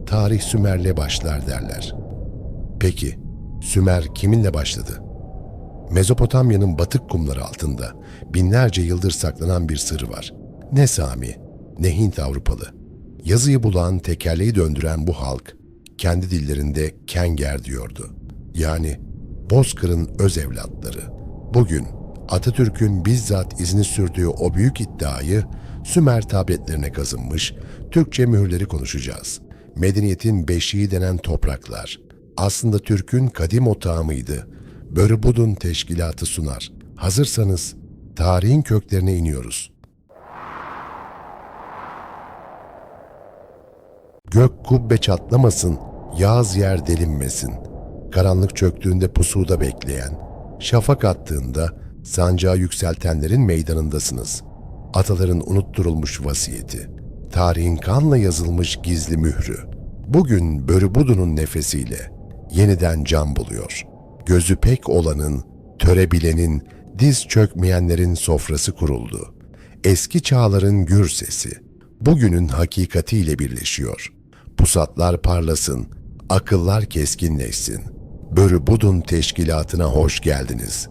tarih Sümer'le başlar derler. Peki, Sümer kiminle başladı? Mezopotamya'nın batık kumları altında binlerce yıldır saklanan bir sır var. Ne Sami, ne Hint Avrupalı. Yazıyı bulan, tekerleği döndüren bu halk, kendi dillerinde Kenger diyordu. Yani Bozkır'ın öz evlatları. Bugün Atatürk'ün bizzat izini sürdüğü o büyük iddiayı Sümer tabletlerine kazınmış, Türkçe mühürleri konuşacağız. Medeniyetin beşiği denen topraklar, aslında Türk'ün kadim otağı mıydı? Börübudun teşkilatı sunar. Hazırsanız tarihin köklerine iniyoruz. Gök kubbe çatlamasın, yağız yer delinmesin. Karanlık çöktüğünde pusuda bekleyen, şafak attığında sancağı yükseltenlerin meydanındasınız. Ataların unutturulmuş vasiyeti, tarihin kanla yazılmış gizli mührü. Bugün Börübudun'un nefesiyle yeniden can buluyor. Gözü pek olanın, törebilenin, diz çökmeyenlerin sofrası kuruldu. Eski çağların gür sesi, bugünün hakikatiyle birleşiyor. Pusatlar parlasın, akıllar keskinleşsin. Börübudun teşkilatına hoş geldiniz.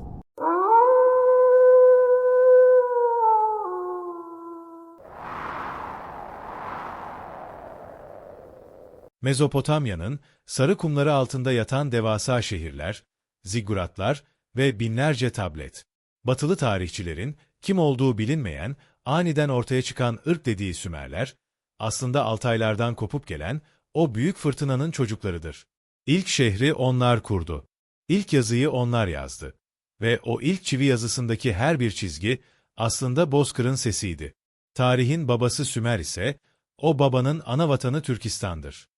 Mezopotamya'nın sarı kumları altında yatan devasa şehirler, zigguratlar ve binlerce tablet. Batılı tarihçilerin kim olduğu bilinmeyen, aniden ortaya çıkan ırk dediği Sümerler, aslında Altaylardan kopup gelen o büyük fırtınanın çocuklarıdır. İlk şehri onlar kurdu. İlk yazıyı onlar yazdı. Ve o ilk çivi yazısındaki her bir çizgi aslında Bozkır'ın sesiydi. Tarihin babası Sümer ise o babanın ana vatanı Türkistan'dır.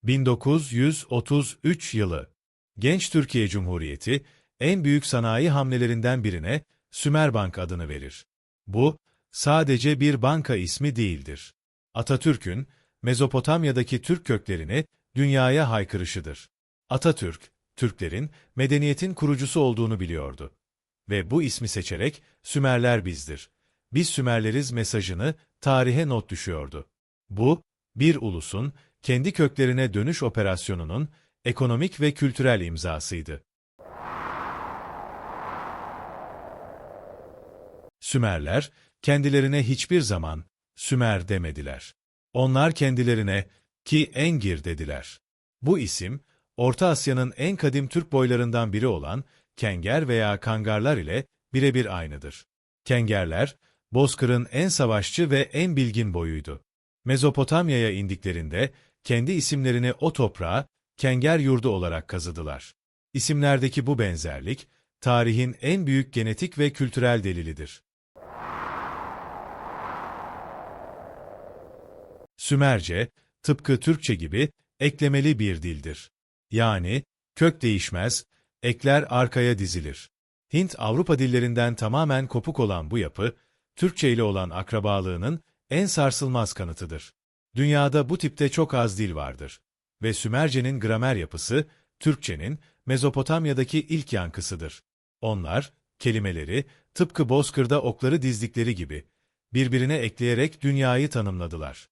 1933 yılı. Genç Türkiye Cumhuriyeti, en büyük sanayi hamlelerinden birine Sümerbank adını verir. Bu, sadece bir banka ismi değildir. Atatürk'ün, Mezopotamya'daki Türk köklerini dünyaya haykırışıdır. Atatürk, Türklerin medeniyetin kurucusu olduğunu biliyordu. Ve bu ismi seçerek, Sümerler bizdir. Biz Sümerleriz mesajını tarihe not düşüyordu. Bu, bir ulusun, kendi köklerine dönüş operasyonunun ekonomik ve kültürel imzasıydı. Sümerler, kendilerine hiçbir zaman Sümer demediler. Onlar kendilerine Ki-Engir dediler. Bu isim, Orta Asya'nın en kadim Türk boylarından biri olan Kenger veya Kangarlar ile birebir aynıdır. Kengerler, Bozkır'ın en savaşçı ve en bilgin boyuydu. Mezopotamya'ya indiklerinde, kendi isimlerini o toprağa Kenger yurdu olarak kazıdılar. İsimlerdeki bu benzerlik, tarihin en büyük genetik ve kültürel delilidir. Sümerce, tıpkı Türkçe gibi eklemeli bir dildir. Yani, kök değişmez, ekler arkaya dizilir. Hint-Avrupa dillerinden tamamen kopuk olan bu yapı, Türkçe ile olan akrabalığının en sarsılmaz kanıtıdır. Dünyada bu tipte çok az dil vardır. Ve Sümerce'nin gramer yapısı, Türkçenin Mezopotamya'daki ilk yankısıdır. Onlar, kelimeleri, tıpkı Bozkır'da okları dizdikleri gibi, birbirine ekleyerek dünyayı tanımladılar.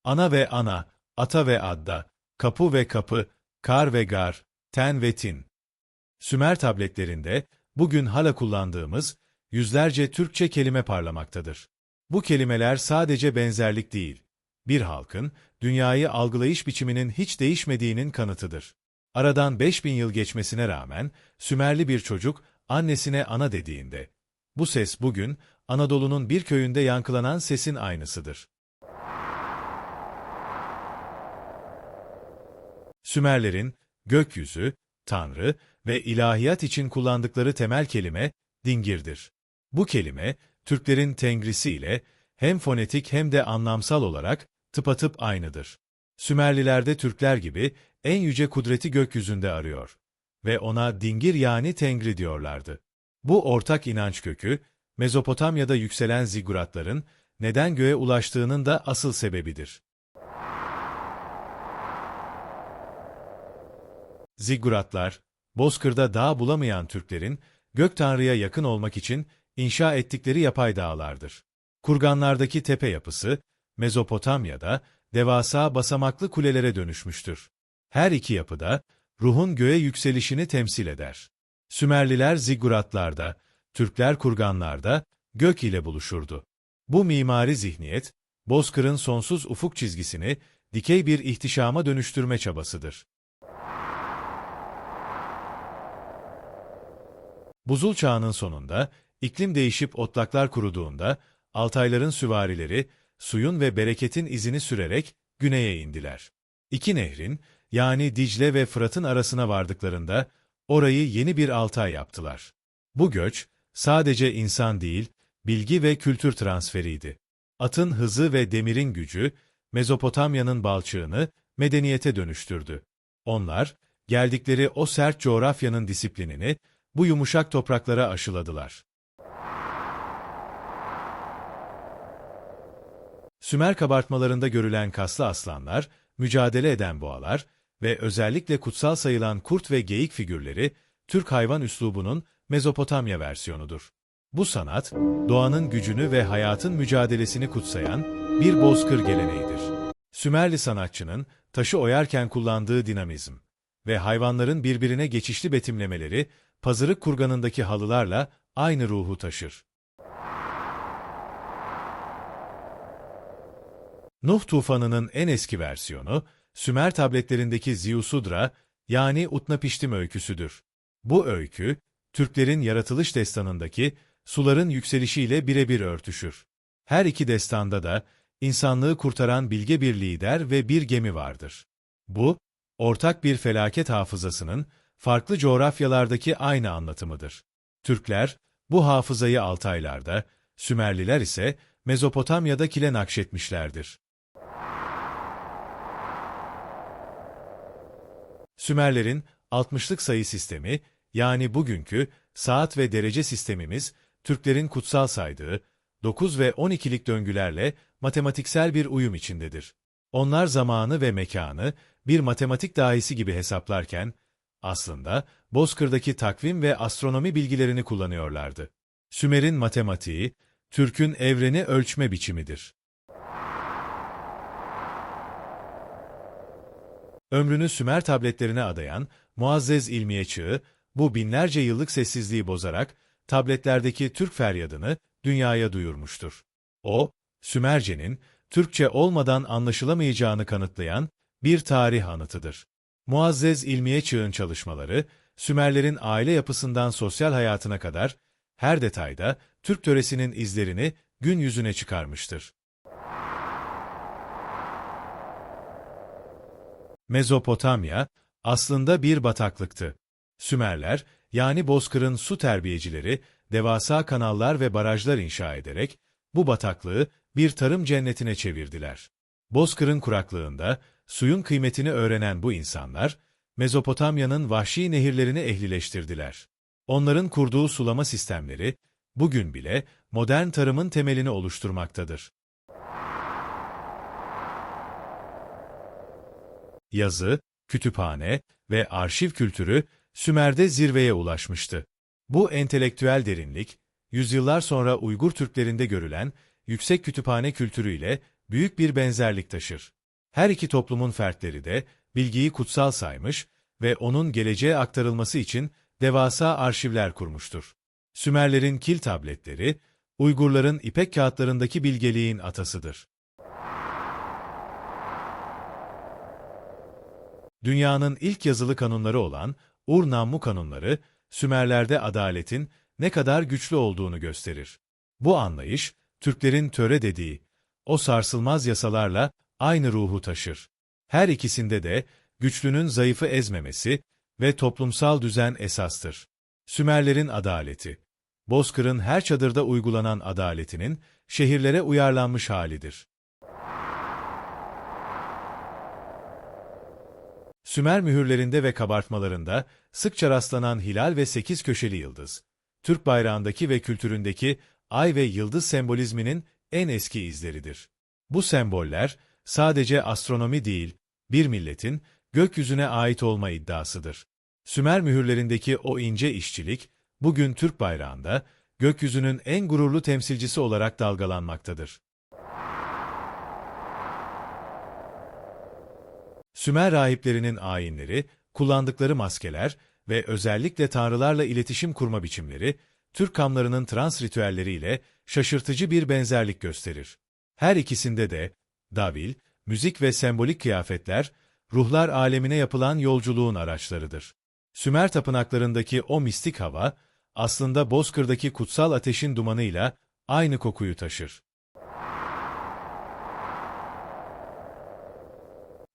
Ana ve ana, ata ve adda, kapı ve kapı, kar ve gar, ten ve tin. Sümer tabletlerinde, bugün hala kullandığımız, yüzlerce Türkçe kelime parlamaktadır. Bu kelimeler sadece benzerlik değil, bir halkın, dünyayı algılayış biçiminin hiç değişmediğinin kanıtıdır. Aradan 5000 yıl geçmesine rağmen, Sümerli bir çocuk, annesine ana dediğinde, bu ses bugün, Anadolu'nun bir köyünde yankılanan sesin aynısıdır. Sümerlerin, gökyüzü, tanrı ve ilahiyat için kullandıkları temel kelime, dingirdir. Bu kelime, Türklerin tengrisi ile hem fonetik hem de anlamsal olarak tıpatıp aynıdır. Sümerliler de Türkler gibi en yüce kudreti gökyüzünde arıyor ve ona dingir yani tengri diyorlardı. Bu ortak inanç kökü, Mezopotamya'da yükselen zigguratların neden göğe ulaştığının da asıl sebebidir. Zigguratlar, Bozkır'da dağ bulamayan Türklerin gök tanrıya yakın olmak için inşa ettikleri yapay dağlardır. Kurganlardaki tepe yapısı, Mezopotamya'da devasa basamaklı kulelere dönüşmüştür. Her iki yapıda ruhun göğe yükselişini temsil eder. Sümerliler zigguratlarda, Türkler kurganlarda gök ile buluşurdu. Bu mimari zihniyet, Bozkır'ın sonsuz ufuk çizgisini dikey bir ihtişama dönüştürme çabasıdır. Buzul çağının sonunda, iklim değişip otlaklar kuruduğunda, Altayların süvarileri, suyun ve bereketin izini sürerek güneye indiler. İki nehrin, yani Dicle ve Fırat'ın arasına vardıklarında, orayı yeni bir Altay yaptılar. Bu göç, sadece insan değil, bilgi ve kültür transferiydi. Atın hızı ve demirin gücü, Mezopotamya'nın balçığını medeniyete dönüştürdü. Onlar, geldikleri o sert coğrafyanın disiplinini, bu yumuşak topraklara aşıladılar. Sümer kabartmalarında görülen kaslı aslanlar, mücadele eden boğalar ve özellikle kutsal sayılan kurt ve geyik figürleri, Türk hayvan üslubunun Mezopotamya versiyonudur. Bu sanat, doğanın gücünü ve hayatın mücadelesini kutsayan bir bozkır geleneğidir. Sümerli sanatçının taşı oyarken kullandığı dinamizm ve hayvanların birbirine geçişli betimlemeleri, Pazırık kurganındaki halılarla aynı ruhu taşır. Nuh tufanının en eski versiyonu, Sümer tabletlerindeki Ziusudra, yani Utnapiştim öyküsüdür. Bu öykü, Türklerin yaratılış destanındaki suların yükselişiyle birebir örtüşür. Her iki destanda da insanlığı kurtaran bilge bir lider ve bir gemi vardır. Bu, ortak bir felaket hafızasının farklı coğrafyalardaki aynı anlatımıdır. Türkler, bu hafızayı Altaylarda, Sümerliler ise Mezopotamya'da kile nakşetmişlerdir. Sümerlerin 60'lık sayı sistemi, yani bugünkü saat ve derece sistemimiz, Türklerin kutsal saydığı 9 ve 12'lik döngülerle matematiksel bir uyum içindedir. Onlar zamanı ve mekanı bir matematik dahisi gibi hesaplarken, aslında Bozkır'daki takvim ve astronomi bilgilerini kullanıyorlardı. Sümer'in matematiği, Türk'ün evreni ölçme biçimidir. Ömrünü Sümer tabletlerine adayan Muazzez İlmiye Çığı, bu binlerce yıllık sessizliği bozarak tabletlerdeki Türk feryadını dünyaya duyurmuştur. O, Sümerce'nin Türkçe olmadan anlaşılamayacağını kanıtlayan bir tarih anıtıdır. Muazzez İlmiye Çığ'ın çalışmaları, Sümerlerin aile yapısından sosyal hayatına kadar her detayda Türk töresinin izlerini gün yüzüne çıkarmıştır. Mezopotamya, aslında bir bataklıktı. Sümerler, yani Bozkır'ın su terbiyecileri, devasa kanallar ve barajlar inşa ederek, bu bataklığı bir tarım cennetine çevirdiler. Bozkır'ın kuraklığında, suyun kıymetini öğrenen bu insanlar, Mezopotamya'nın vahşi nehirlerini ehlileştirdiler. Onların kurduğu sulama sistemleri, bugün bile modern tarımın temelini oluşturmaktadır. Yazı, kütüphane ve arşiv kültürü Sümer'de zirveye ulaşmıştı. Bu entelektüel derinlik, yüzyıllar sonra Uygur Türklerinde görülen yüksek kütüphane kültürüyle büyük bir benzerlik taşır. Her iki toplumun fertleri de bilgiyi kutsal saymış ve onun geleceğe aktarılması için devasa arşivler kurmuştur. Sümerlerin kil tabletleri, Uygurların ipek kağıtlarındaki bilgeliğin atasıdır. Dünyanın ilk yazılı kanunları olan Ur-Nammu kanunları, Sümerlerde adaletin ne kadar güçlü olduğunu gösterir. Bu anlayış, Türklerin töre dediği, o sarsılmaz yasalarla aynı ruhu taşır. Her ikisinde de güçlünün zayıfı ezmemesi ve toplumsal düzen esastır. Sümerlerin adaleti, Bozkır'ın her çadırda uygulanan adaletinin şehirlere uyarlanmış halidir. Sümer mühürlerinde ve kabartmalarında sıkça rastlanan hilal ve 8 köşeli yıldız, Türk bayrağındaki ve kültüründeki ay ve yıldız sembolizminin en eski izleridir. Bu semboller sadece astronomi değil, bir milletin gökyüzüne ait olma iddiasıdır. Sümer mühürlerindeki o ince işçilik, bugün Türk bayrağında gökyüzünün en gururlu temsilcisi olarak dalgalanmaktadır. Sümer rahiplerinin ayinleri, kullandıkları maskeler ve özellikle tanrılarla iletişim kurma biçimleri, Türk kamlarının trans ritüelleriyle şaşırtıcı bir benzerlik gösterir. Her ikisinde de davil, müzik ve sembolik kıyafetler, ruhlar alemine yapılan yolculuğun araçlarıdır. Sümer tapınaklarındaki o mistik hava, aslında Bozkır'daki kutsal ateşin dumanıyla aynı kokuyu taşır.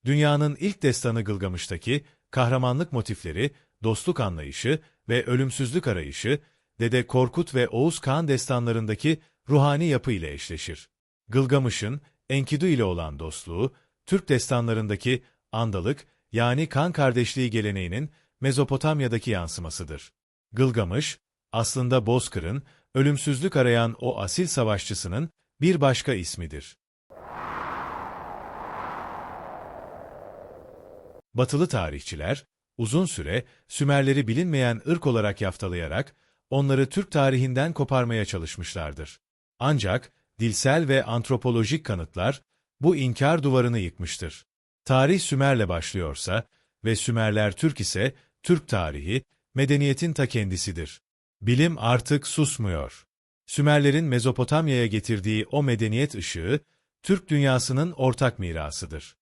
Dünyanın ilk destanı Gılgamış'taki kahramanlık motifleri, dostluk anlayışı ve ölümsüzlük arayışı, Dede Korkut ve Oğuz Kağan destanlarındaki ruhani yapı ile eşleşir. Gılgamış'ın Enkidu ile olan dostluğu, Türk destanlarındaki andalık yani kan kardeşliği geleneğinin Mezopotamya'daki yansımasıdır. Gılgamış, aslında Bozkır'ın ölümsüzlük arayan o asil savaşçısının bir başka ismidir. Batılı tarihçiler, uzun süre Sümerleri bilinmeyen ırk olarak yaftalayarak onları Türk tarihinden koparmaya çalışmışlardır. Ancak dilsel ve antropolojik kanıtlar bu inkar duvarını yıkmıştır. Tarih Sümer'le başlıyorsa ve Sümerler Türk ise Türk tarihi, medeniyetin ta kendisidir. Bilim artık susmuyor. Sümerlerin Mezopotamya'ya getirdiği o medeniyet ışığı, Türk dünyasının ortak mirasıdır.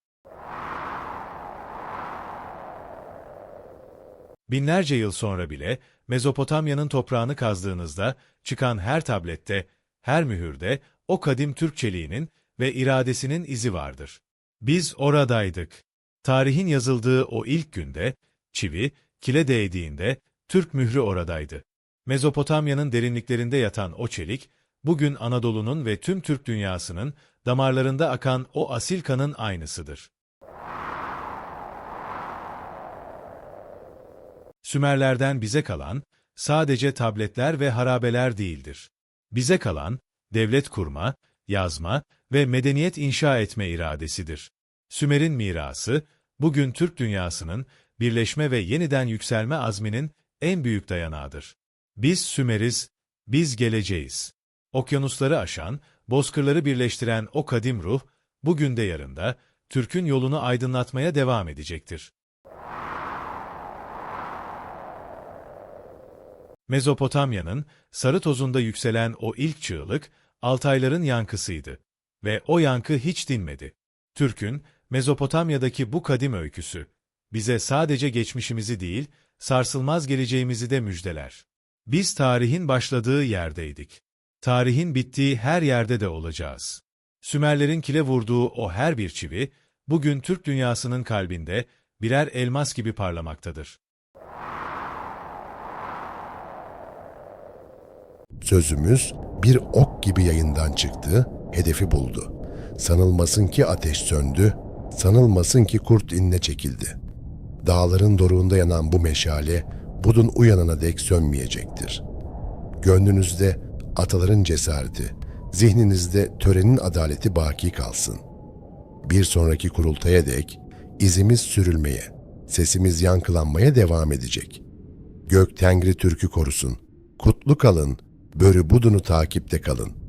Binlerce yıl sonra bile Mezopotamya'nın toprağını kazdığınızda çıkan her tablette, her mühürde o kadim Türk çeliğinin ve iradesinin izi vardır. Biz oradaydık. Tarihin yazıldığı o ilk günde, çivi, kile değdiğinde Türk mührü oradaydı. Mezopotamya'nın derinliklerinde yatan o çelik, bugün Anadolu'nun ve tüm Türk dünyasının damarlarında akan o asil kanın aynısıdır. Sümerlerden bize kalan, sadece tabletler ve harabeler değildir. Bize kalan, devlet kurma, yazma ve medeniyet inşa etme iradesidir. Sümer'in mirası, bugün Türk dünyasının birleşme ve yeniden yükselme azminin en büyük dayanağıdır. Biz Sümeriz, biz geleceğiz. Okyanusları aşan, bozkırları birleştiren o kadim ruh, bugün de yarında, Türk'ün yolunu aydınlatmaya devam edecektir. Mezopotamya'nın sarı tozunda yükselen o ilk çığlık, Altayların yankısıydı. Ve o yankı hiç dinmedi. Türk'ün Mezopotamya'daki bu kadim öyküsü, bize sadece geçmişimizi değil, sarsılmaz geleceğimizi de müjdeler. Biz tarihin başladığı yerdeydik. Tarihin bittiği her yerde de olacağız. Sümerlerin kile vurduğu o her bir çivi, bugün Türk dünyasının kalbinde birer elmas gibi parlamaktadır. Sözümüz bir ok gibi yayından çıktı, hedefi buldu. Sanılmasın ki ateş söndü, sanılmasın ki kurt inine çekildi. Dağların doruğunda yanan bu meşale, budun uyanana dek sönmeyecektir. Gönlünüzde ataların cesareti, zihninizde törenin adaleti baki kalsın. Bir sonraki kurultaya dek izimiz sürülmeye, sesimiz yankılanmaya devam edecek. Gök Tengri Türk'ü korusun. Kutlu kalın, börü budunu takipte kalın.